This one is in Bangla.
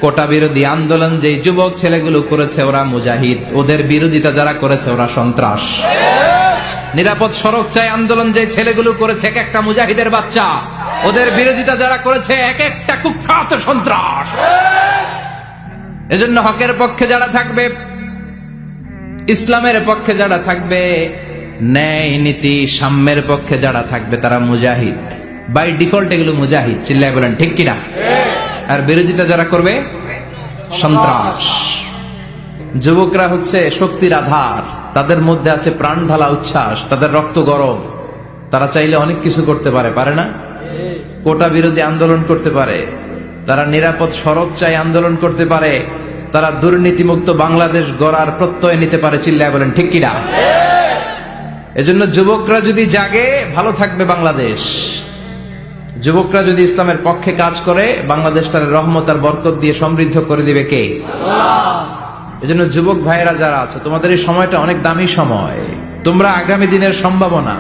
কোটা বিরোধী আন্দোলন যে যুবক ছেলেগুলো করেছে ওরা মুজাহিদ, ওদের বিরোধিতা যারা করেছে ওরা সন্ত্রাস। নিরাপদ সড়ক চাই আন্দোলন যে ছেলেগুলো করেছে এক একটা মুজাহিদের বাচ্চা, ওদের বিরোধিতা যারা করেছে এক একটা কুখ্যাত সন্ত্রাস। এজন্য হকের পক্ষে যারা থাকবে, ইসলামের পক্ষে যারা থাকবে, ন্যায় নীতি সাম্যের পক্ষে যারা থাকবে তারা মুজাহিদ। বাই ডিফল্ট এগুলো মুজাহিদ, চিল্লায় বলেন ঠিক কিনা? আর বিরোধিতা যারা করবে সন্ত্রাস। যুবকরা হচ্ছে শক্তির আধার, তাদের মধ্যে আছে প্রাণ ঢালা উচ্ছ্বাস, তাদের রক্ত গরম, তারা চাইলে অনেক কিছু করতে পারে, পারে না? কোটা বিরোধী আন্দোলন করতে পারে, তারা নিরাপদ সড়ক চাই আন্দোলন করতে পারে, তারা দুর্নীতিমুক্ত বাংলাদেশ গড়ার প্রত্যয় নিতে পারে, চিল্লায় বলেন ঠিক কিনা? এজন্য যুবকরা যদি জাগে ভালো থাকবে বাংলাদেশ। যুবকরা যদি ইসলামের পক্ষে কাজ করে বাংলাদেশটার রহমত আর বরকত দিয়ে সমৃদ্ধ করে দিবে কে? আল্লাহ। এজন্য যুবক ভাইয়েরা যারা আছে, তোমাদের এই সময়টা অনেক দামি সময়, তোমরা আগামী দিনের সম্ভাবনা।